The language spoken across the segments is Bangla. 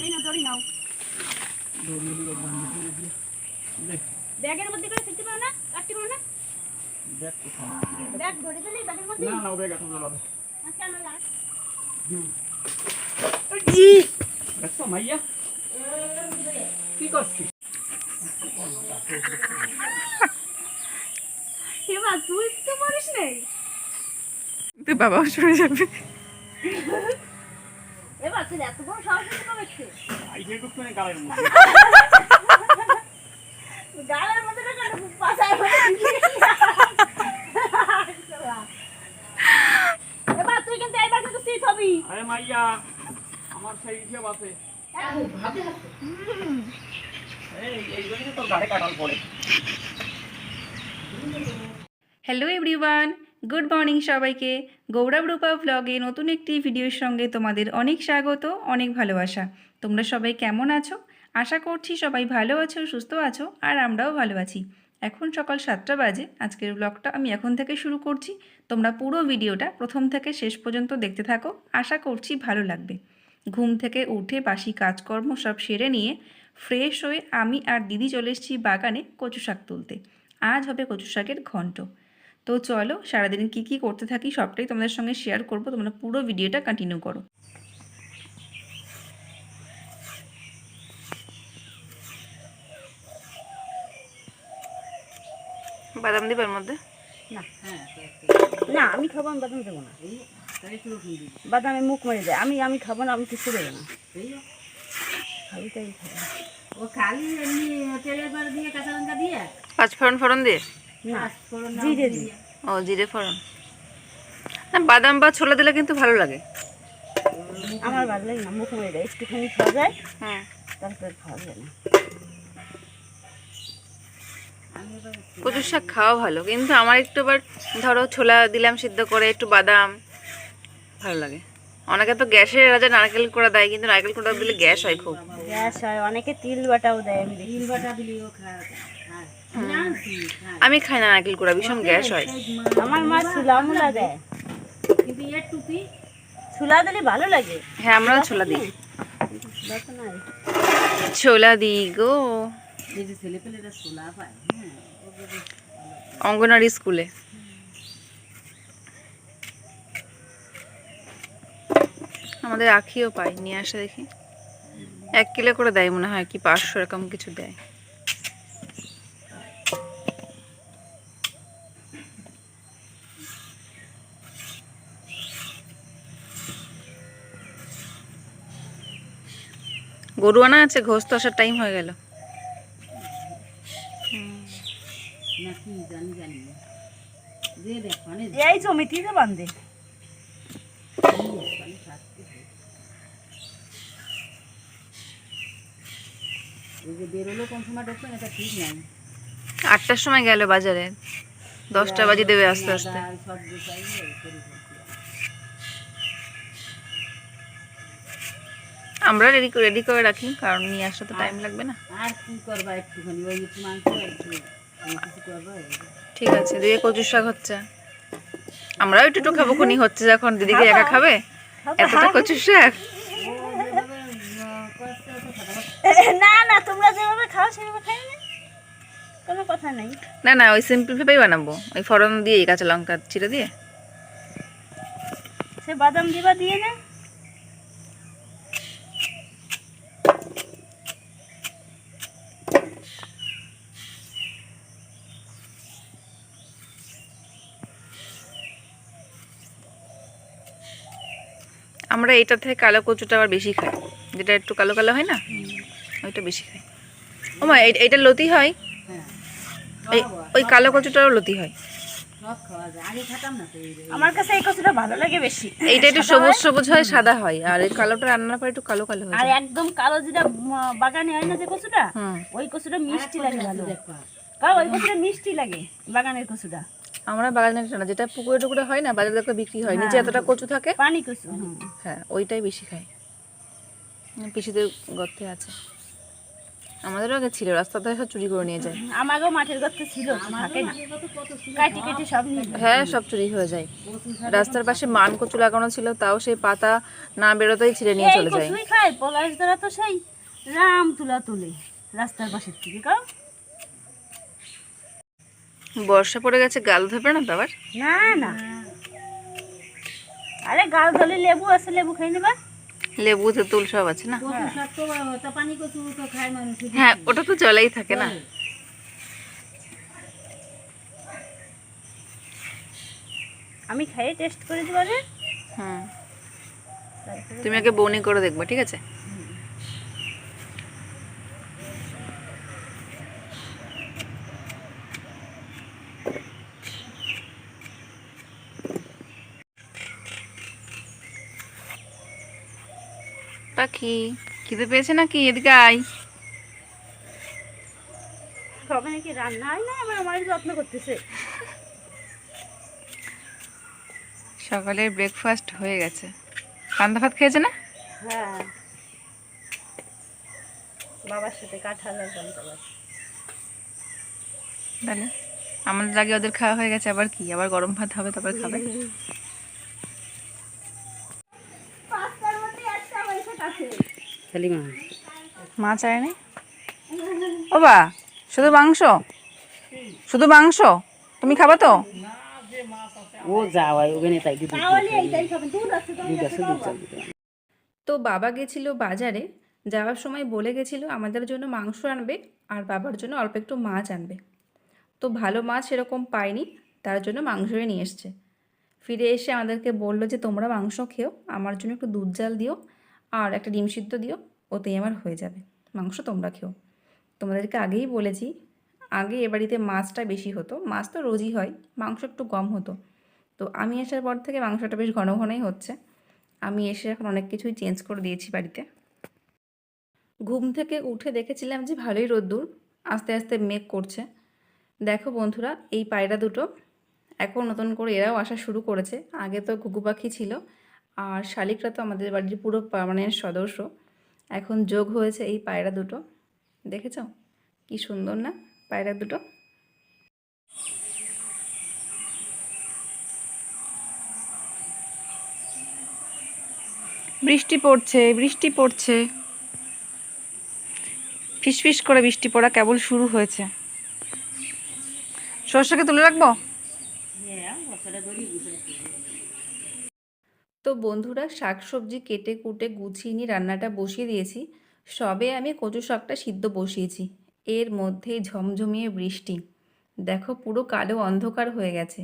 এই না দড়ি নাও, ব্যাগের মধ্যে করে ফেলতে পারো না, কাটতে পারো না। ব্যাগ ধরে দিলে ব্যাগের মধ্যে না, ব্যাগ এখন যাবে। আচ্ছা না লাগ ই দেখো মাইয়া কি করছিস? এবা তুই তো পারিস নাই, তুই বাবাও শুনে যাবে। এবা তুই এত বড় সাহস দিতে পারছিস? আইডিয়া করতে না গালের মধ্যে গালের মধ্যে না কাটা পাছায় মধ্যে এবা তুই কিন্তু এইবার কিন্তু সিট হবি। আরে মাইয়া আমার সেই হিসাব আছে। এই জন্য তোর গাড়ি কাটাল পড়ে। হ্যালো এভরিওয়ান, গুড মর্নিং সবাইকে। গৌরব রূপা ভ্লগে নতুন একটি ভিডিওর সঙ্গে তোমাদের অনেক স্বাগত, অনেক ভালোবাসা। তোমরা সবাই কেমন আছো? আশা করছি সবাই ভালো আছো, সুস্থ আছো, আর আমরাও ভালো আছি। এখন সকাল 7টা বাজে। আজকের ব্লগটা আমি এখন থেকে শুরু করছি। তোমরা পুরো ভিডিওটা প্রথম থেকে শেষ পর্যন্ত দেখতে থাকো, আশা করছি ভালো লাগবে। ঘুম থেকে উঠে বাসি কাজকর্ম সব সেরে নিয়ে ফ্রেশ হয়ে আমি আর দিদি চলে এসেছি বাগানে কচু শাক তুলতে। আজ হবে কচু শাকের ঘন্ট। তো চলো সারাদিন কী কী করতে থাকি সবটাই তোমাদের সঙ্গে শেয়ার করব, তোমরা পুরো ভিডিওটা কন্টিনিউ করো। বাদাম দিবার মধ্যে না না আমি খাবো, আমি বাদাম দেবো না, বাদামে মুখ মরে যায়। আমি খাবো না, আমি কিছু দেবো না, খালি তাই খাবো। ও খালি এমনি তেলের পর দিয়ে কাঁচা লঙ্কা দিয়ে পাঁচ ফোড়ন দিয়ে না জিরে দিয়ে। ও জিরে ফোড়ন না, বাদাম বা ছোলা দিলে কিন্তু ভালো লাগে। আমার ভালো লাগে না, মুখ মরে যায়, একটুখানি খাওয়া যায় হ্যাঁ, তারপর খাওয়া যায় না। কচু শাক খাওয়া ভালো, কিন্তু আমার একটু আবার ধরো ছোলা দিলাম সিদ্ধ করে, একটু বাদাম ভালো লাগে। অনেকে তো গ্যাসের রাজা নারকেল কোড়া দেয়, কিন্তু নারকেল কোড়া দিলে গ্যাস হয় খুব। গ্যাস হয়, অনেকে তিল বাটাও দেয়, আমি দেখি তিল বাটা দিলেও খায়। আমি খাই না নারকেল কোড়া, ভীষণ গ্যাস হয়। আমার মা ছোলা মুলা দেয়, কিন্তু এর টুপি ছোলা দিলে ভালো লাগে। হ্যাঁ, আমরাও ছোলা দিই, ছোলা তো নাই, ছোলা দিই গো। এই যে ছেলে পেলেরা ছোলা পায়, অঙ্গনওয়াড়ি স্কুলে আমাদের আখিও পাই, নিয়ে আসে দেখি 1 কিলো করে দেয় মনে হয়, কি 500 এরকম কিছু দেয়। গরু আনা আছে, ঘোষ তো আসার টাইম হয়ে গেল। এই জমিতে বান্ধে বেরোলো কোন সময় ঢুকবেন এটা ঠিক নাই। 8টার সময় গেল বাজারে, 10টা বাজে দেবে আস্তে আস্তে। আমরা রেডি করে রাখি, কারণ নিয়ে আসতে তো টাইম লাগবে না। আর কি করবা, একটুখানি ওই মাংস একটু কিছু করবা। ঠিক আছে, দিদি কচু শাক হচ্ছে, আমরাও একটু খাবো, খুনি হচ্ছে যখন দিদিকে একা খাবে এতটা কচু শাক। না না, তোমরা যেভাবে খাও সেভাবে খাই না, কোনো কথা নাই। না না, ওই সিম্পল ভাবেই বানাবো, ওই ফোড়ন দিয়ে কাঁচা লঙ্কা চিড়ে দিয়ে। সে বাদাম দিবা দিয়ে না, আমরা এটা থেকে কালো কচুটা আবার বেশি খাই, যেটা একটু কালো কালো হয় না, ওইটা বেশি খাই। ও মা, এটা লতি হয়, ওই কালো কচুটাও লতি হয়। আমার কাছে এই কচুটা ভালো লাগে বেশি। এইটা একটু সবুজ সবুজ হয়, সাদা হয়, আর এই কালোটা রান্নার পর একটু কালো কালো হয়। আর একদম কালো যেটা বাগানে হয় না যে কচুটা, ওই কচুটা মিষ্টি লাগে ভালো, কারণ ওই কচুটা মিষ্টি লাগে বাগানের কচুটা। আমরা বাগানের না, যেটা পুকুরে টুকুরে হয় না, বাজারে দেখে বিক্রি হয়, নিচে এতটা কচু থাকে, পানি কচু, হ্যাঁ ওইটাই বেশি খাই। পিসিদের গর্তে আছে। আমাদেরও আগে ছিল, রাস্তা ধারে সব চুরি করে নিয়ে যায়। আমাকেও মাঠের গর্ত ছিল, থাকে না, কাটি কেটে সব নিয়ে যায়। হ্যাঁ, সব চুরি হয়ে যায়। রাস্তার পাশে মান কচু লাগানো ছিল, তাও সেই পাতা না বেরোতেই ছিঁড়ে নিয়ে এই চলে যায়। কচুই খায়, পলাশ দ্বারা তো সেই রাম তুলা তুলে রাস্তার পাশের থেকে, কারণ বর্ষা পড়ে গেছে, গাল ধরবে না তো আবার? না না, আরে গাল ধরে লেবু আছে, লেবু খেয়ে নেবা। লেবু তেঁতুল সব আছে না? কচু শাক তো পানি কচু তো খায় মানুষ। হ্যাঁ, ওটা তো চলেই থাকে না। আমি খাইয়ে টেস্ট করে দিবা রে। হুম, তুমি আগে বনি করে দেখবা, ঠিক আছে? পাখি খিদে পেয়েছে নাকি? এদিকে আয়। সবাই নাকি রান্না হয় না, আমার আমার যত্ন করতেছে। সকালের ব্রেকফাস্ট হয়ে গেছে। পান্তা ভাত খেয়েছে না? হ্যাঁ, বাবার সাথে কাঁঠাল আর পান্তা ভাত। তাহলে আমাদের আগে ওদের খাওয়া হয়ে গেছে, আবার কি? আবার গরম ভাত হবে, তারপর খাবে। মাছ আয়নি? ও বা, শুধু মাংস? শুধু মাংস? তুমি খাবা তো? ও যাওয়াই ওখানে তাই দুধ আছে। তো বাবা গেছিল বাজারে, যাওয়ার সময় বলে গেছিল আমাদের জন্য মাংস আনবে আর বাবার জন্য অল্প একটু মাছ আনবে। তো ভালো মাছ সেরকম পাইনি, তার জন্য মাংসই নিয়ে এসছে। ফিরে এসে আমাদেরকে বললো যে তোমরা মাংস খেও, আমার জন্য একটু দুধ জাল দিও আর একটা ডিম সিদ্ধ দিও, ওতেই আমার হয়ে যাবে। মাংস তোমরা খেও। তোমাদেরকে আগেই বলেছি, আগে এ বাড়িতে মাছটা বেশি হতো, মাছ তো রোজই হয়, মাংস একটু কম হতো। তো আমি আসার পর থেকে মাংসটা বেশ ঘন ঘনই হচ্ছে। আমি এসে এখন অনেক কিছুই চেঞ্জ করে দিয়েছি বাড়িতে। ঘুম থেকে উঠে দেখেছিলাম যে ভালোই রোদ্দুর, আস্তে আস্তে মেঘ করছে। দেখো বন্ধুরা, এই পায়রা দুটো এখন নতুন করে এরাও আসা শুরু করেছে। আগে তো ঘুঘু পাখি ছিল, আর শালিকরা তো আমাদের বাড়ির পুরো পার্মানেন্ট সদস্য। এখন যোগ হয়েছে এই পায়রা দুটো। দেখেছ কি সুন্দর না পায়রা দুটো? বৃষ্টি পড়ছে, বৃষ্টি পড়ছে, ফিসফিস করে বৃষ্টি পড়া কেবল শুরু হয়েছে। সর্ষেকে তুলে রাখবো। তো বন্ধুরা, শাকসবজি কেটে কুটে গুছিয়ে নিয়ে রান্নাটা বসিয়ে দিয়েছি। সবে আমি কচু শাকটা সিদ্ধ বসিয়েছি, এর মধ্যেই ঝমঝমিয়ে বৃষ্টি। দেখো পুরো কালো অন্ধকার হয়ে গেছে।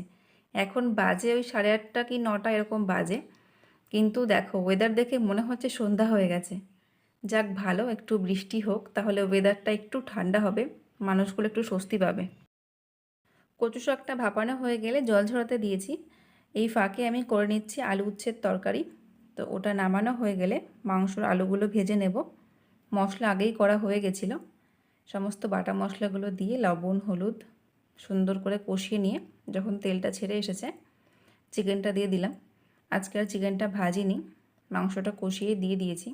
এখন বাজে ওই 8:30 কি 9টা এরকম বাজে, কিন্তু দেখো ওয়েদার দেখে মনে হচ্ছে সন্ধ্যা হয়ে গেছে। যাক ভালো, একটু বৃষ্টি হোক, তাহলে ওয়েদারটা একটু ঠান্ডা হবে, মানুষগুলো একটু স্বস্তি পাবে। কচু শাকটা ভাপানো হয়ে গেলে জল ঝরাতে দিয়েছি। এই ফাঁকে আমি করে নিচ্ছি আলু উচ্ছের তরকারি। তো ওটা নামানো হয়ে গেলে মাংসর আলুগুলো ভেজে নেব। মশলা আগেই করা হয়ে গেছিলো, সমস্ত বাটা মশলাগুলো দিয়ে লবণ হলুদ সুন্দর করে কষিয়ে নিয়ে যখন তেলটা ছেড়ে এসেছে, চিকেনটা দিয়ে দিলাম। আজকে আর চিকেনটা ভাজিনি, মাংসটা কষিয়ে দিয়ে দিয়েছি।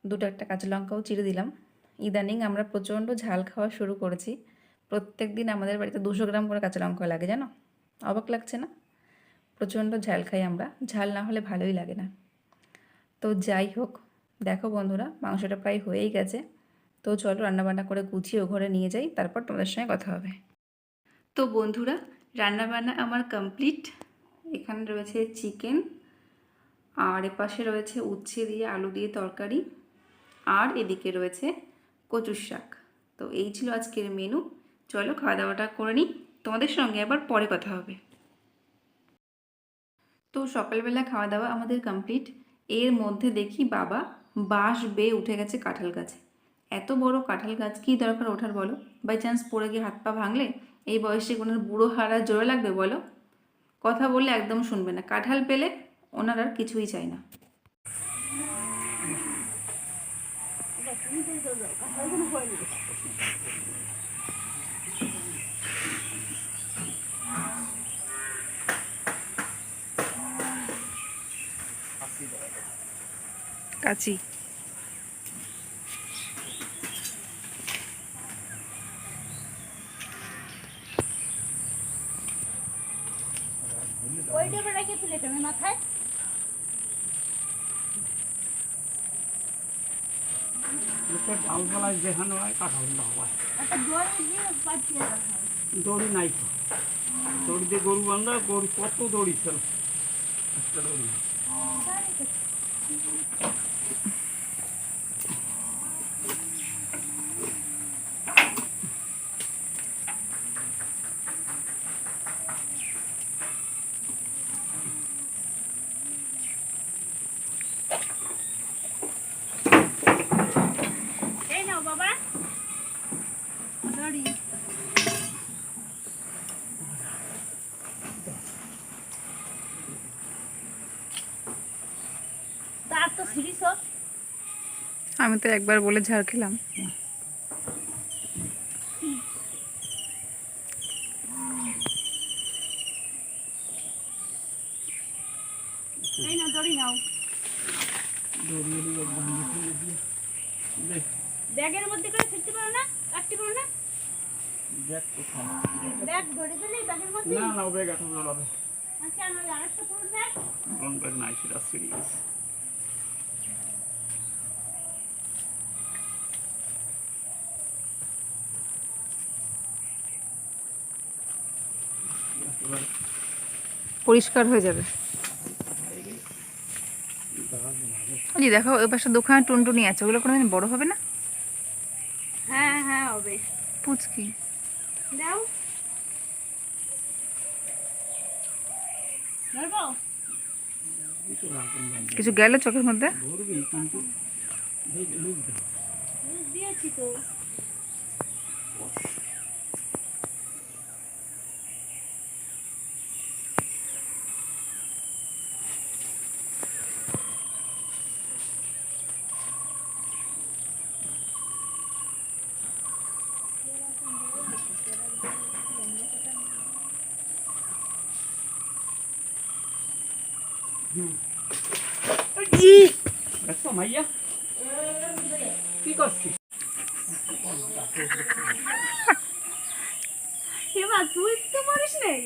দুটো একটা কাঁচা লঙ্কাও চিড়ে দিলাম। ইদানিং আমরা প্রচণ্ড ঝাল খাওয়া শুরু করেছি। প্রত্যেক দিন আমাদের বাড়িতে 200 গ্রাম করে কাঁচা লঙ্কা লাগে, জানো? অবাক লাগছে না? প্রচণ্ড ঝাল খাই আমরা, ঝাল না হলে ভালোই লাগে না। তো যাই হোক, দেখো বন্ধুরা, মাংসটা প্রায় হয়েই গেছে। তো চলো রান্নাবান্না করে গুছিয়ে ও ঘরে নিয়ে যাই, তারপর তোমাদের সঙ্গে কথা হবে। তো বন্ধুরা, রান্নাবান্না আমার কমপ্লিট। এখানে রয়েছে চিকেন, আর এপাশে রয়েছে উচ্ছে দিয়ে আলু দিয়ে তরকারি, আর এদিকে রয়েছে কচুর শাক। তো এই ছিল আজকের মেনু। চলো খাওয়া দাওয়াটা করে নিই, তোমাদের সঙ্গে আবার পরে কথা হবে। তো সকালবেলা খাওয়া দাওয়া আমাদের কমপ্লিট। এর মধ্যে দেখি বাবা বাঁশ বেয়ে উঠে গেছে কাঁঠাল গাছে। এত বড় কাঁঠাল গাছ, কী দরকার ওঠার বলো? বাই চান্স পড়ে গিয়ে হাত পা ভাঙলে এই বয়সে কোনো বুড়ো হারা জোরে লাগবে বলো? কথা বললে একদম শুনবে না, কাঁঠাল পেলে ওনার আর কিছুই চাই না। কাচি ডালপালায় যেখানে হয় কাঁঠাল হয়। একটা দড়ি দিয়ে পাঠিয়ে রাখা হয়। দড়ি নাই তো, দড়ি দিয়ে গরু বান্ধা, গরু কত দড়ি ছিল, একটা দড়ি। এই নাও বাবা দড়ি। তার তো সিরিজ হোক। আমি তো একবার বলে ঝাড় খেলাম। এই নাও দড়ি নাও। দড়ি এদিকে বাঁধি ফেলে দিয়ে দে। ব্যাগের মধ্যে করে ফিরতে পারো না, কাটতে পারো না? দেখ কোথায়। ব্যাগ ধরে দিলে ব্যাগের মধ্যে। না না, ও ব্যাগ এখন জ্বলাবে। আচ্ছা আমার আরেকটা পুরো ব্যাগ। কোন ব্যাগ নাই, সেটা সিরিয়াস। পরিষ্কার হয়ে যাবে। ওই দেখো ওই পাশে দোকানে টুনটুনি আছে, ওগুলো কোনোদিন বড় হবে না? হ্যাঁ হ্যাঁ হবে। পুচকি দাও ধরবো। কিছু গেল চোখের মধ্যে। ধরবি কিন্তু লুক দে। দুধ দিয়েছি তো। দেখছো মাইয়া কি করছিস? এবার তুই তো পারিস নাই।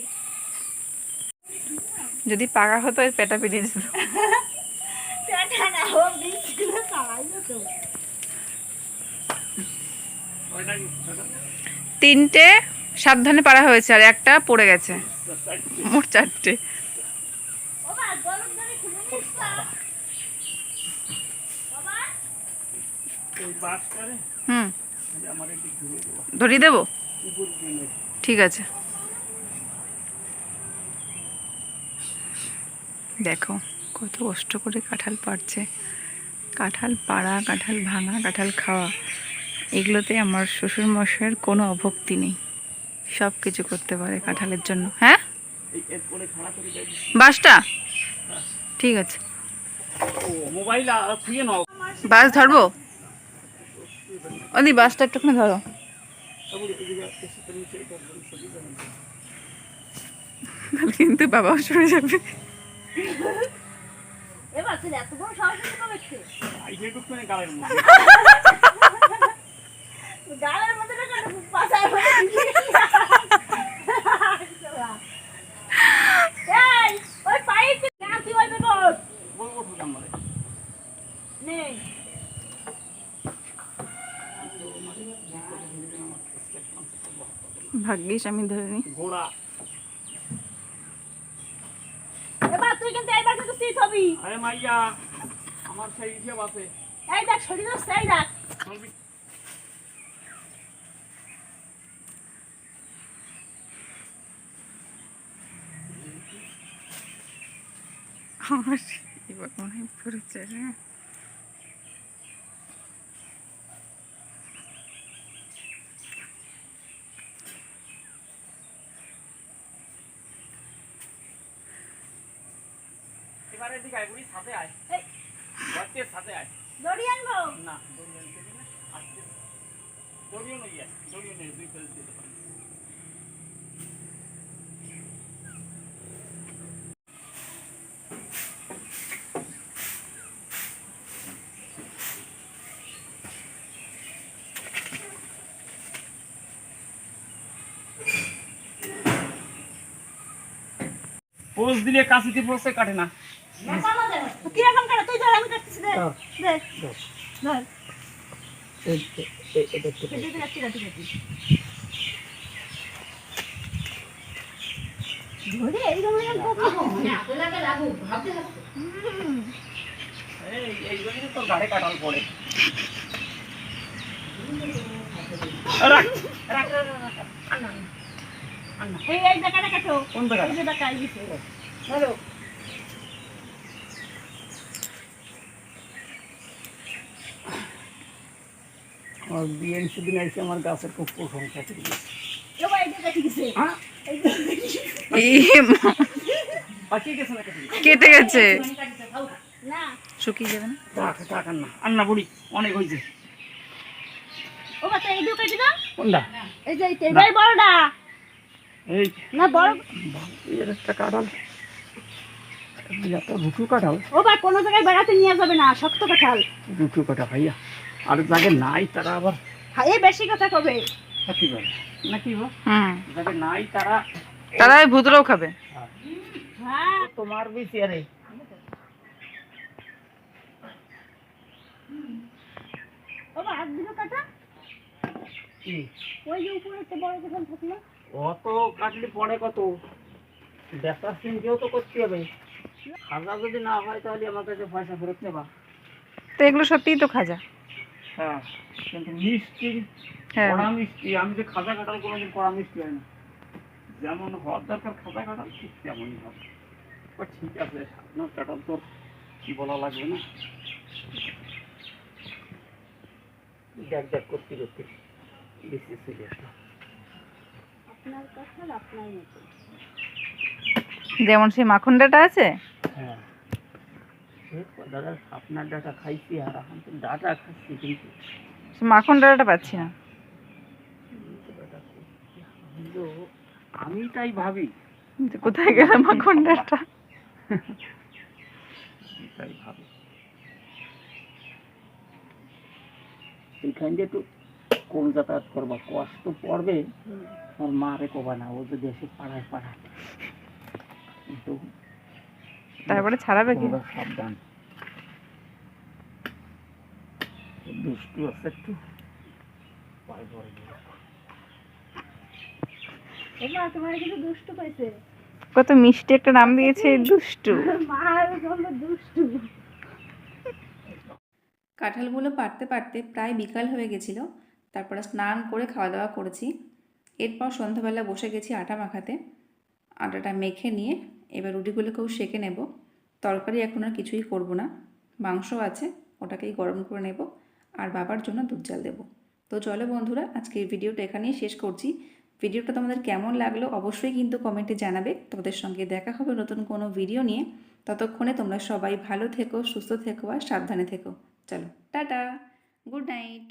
যদি পাকা হতো এর পেটা পেরিয়ে যেত। টাটা না ও বিছিল চালাই তো। ওইটা কি? তিনটে সাবধানে পারা হয়েছে আর একটা পড়ে গেছে, মোট চারটে। বাবা গরম ধরে খুলে নিস না বাবা। ওই বাসটারে হুম, আমার একটু ঘুরে দেবো ধরিয়ে দেবো, উপর দিয়ে। ঠিক আছে। দেখো কত কষ্ট করে কাঁঠাল পাড়ছে। কাঁঠাল পাড়া, কাঁঠাল ভাঙা, কাঁঠাল খাওয়া, এগুলোতে আমার শ্বশুর মশাইয়ের কোনো অভক্তি নেই, সব কিছু করতে পারে কাঁঠালের জন্য। হ্যাঁ এই এরপরে খাড়া করে দেবি। বাসটা ঠিক আছে, ও মোবাইল খুঁজে নাও। বাস ধরবো। ওদি বাসটা একটুখানি ধরো। তাহলে কিন্তু বাবাও শুনে যাবে। এবার তুই এত বড় সাহস কবে পেয়েছিস? এইটুকুনি গালের মধ্যে। গালের মধ্যে না কেন পাছার মধ্যে ঢুকিয়ে এই ওই পাইপ না কি বলবে বল বলবো তো আমারে নেই। ভাগ্যিস আমি ধরে নি। ঘোড়া। এবার তুই কিন্তু এইবার কিন্তু সিট হবি। আরে মাইয়া আমার সেই হিসাব আছে। এই দেখ শরীর সেই দেখ। চলবি। আমার এবার মনে হয় পড়েছে। এবারে দিকে আয় বুড়ি, সাথে আয়। এই বাচ্চার সাথে আয়। দড়ি আনবো না দড়ি আনতে দিবি না, আজকে দড়িও নেই, দড়িও নেই, দুই ফেলে দিতে পারি। পোজ দিলে কাশিতে পোজে কাটে না। কি রকম কাটা তুই ধর আমি কাটতেছি দে দে ধর এটা একটু ঠিক আছে, ঠিক আছে। ধরে এইরকম এই জন্যই তো গাড়ি কাটাল পড়ে। এই জায়গাটা কাটো। কোন জায়গা? এই যে দেখা এই দিছে। হ্যালো। আমার বিয়ের সেদিন এসে আমার গাছের খুব প্রশংসা করে দিয়েছে। এ ভাই এই জায়গা ঠিক আছে। হ্যাঁ? এই জায়গা ঠিক আছে। পাকিয়ে গেছে না কেটে? কেটে গেছে, না শুকিয়ে যাবে না। থাক আর না বুড়ি, অনেক হয়েছে। ও বাচ্চা এই দিকে না। কোনটা? এই যে এইটাই বড়টা। এই না বড় এর একটা কাঁঠাল, একটা রুটু কাঁঠাল। ও ভাই কোনো জায়গায় বেড়াতে নিয়ে যাবে না, শক্ত কাঁঠাল। রুটু কাঁঠাল ভাইয়া, আর যাকে নাই তারা আবার হ্যাঁ এই বেশি কথা কবে। খাতি পারে নাকি? যাকে নাই তারা এই ভূতরাও খাবে। হ্যাঁ তোমার বেশি আরে ও ভাই আর দিলো কাটা। কি ওই যে উপরে একটা বড় কাঁঠাল থাকলো। অত কাটলে পড়ে কত? বেচার চিন্তাও তো করতে হবে। খাজা যদি না হয় তাহলে আমার কাছে পয়সা ফেরত নেবা। তো এগুলো সত্যিই তো খাজা। হ্যাঁ, কিন্তু মিষ্টি, হ্যাঁ। কড়া মিষ্টি। আমি যে খাজা কাঁঠাল কোনোদিন কড়া মিষ্টি হয় না। যেমন হওয়ার দরকার খাজা কাঁঠাল ঠিক তেমনই হবে। ও ঠিক আছে, আপনার কাঁঠাল তো বলা লাগবে না। দেখ করতে করতে বেশি চলে আসলাম। আপনার কাঁঠাল আপনার মতো। যেমন সেই মাখনটাটা আছে, হ্যাঁ, দাদা আপনার ডাটা খাইছি আর এখন তো ডাটা খাচ্ছি, কিন্তু সে মাখনটাটা পাচ্ছি না। কিন্তু আমি তাই ভাবি, যে কোথায় গেল মাখনটাটা। তাই ভাবি এইখান দিয়ে একটু কম যাতায়াত করবা, কষ্ট পড়বে। আমার মারে কবা না, ও যদি এসে পাড়ায় কিন্তু তারপরে ছাড়াবে কি? তোমরা সাবধান, দুষ্টু আছে একটু, ভয় করে দিও। ও মা তোমার কিন্তু দুষ্টু কইছে। কত মিষ্টি একটা নাম দিয়েছে, দুষ্টু। মার জন্য দুষ্টু। কাঁঠালগুলো পাড়তে পাড়তে প্রায় বিকাল হয়ে গেছিলো। তারপরে স্নান করে খাওয়া দাওয়া করেছি। এরপর সন্ধ্যাবেলা বসে গেছি আটা মাখাতে। আটাটা মেখে নিয়ে এবার রুটিগুলোকেও সেঁকে নেব। তরকারি এখন আর কিছুই করব না, মাংস আছে ওটাকেই গরম করে নেব, আর বাবার জন্য দুধ জাল দেবো। তো চলো বন্ধুরা, আজকের ভিডিওটা এখানেই শেষ করছি। ভিডিওটা তোমাদের কেমন লাগলো অবশ্যই কিন্তু কমেন্টে জানাবে। তোমাদের সঙ্গে দেখা হবে নতুন কোনো ভিডিও নিয়ে। ততক্ষণে তোমরা সবাই ভালো থেকো, সুস্থ থেকো আর সাবধানে থেকো। চলো টাটা, গুড নাইট।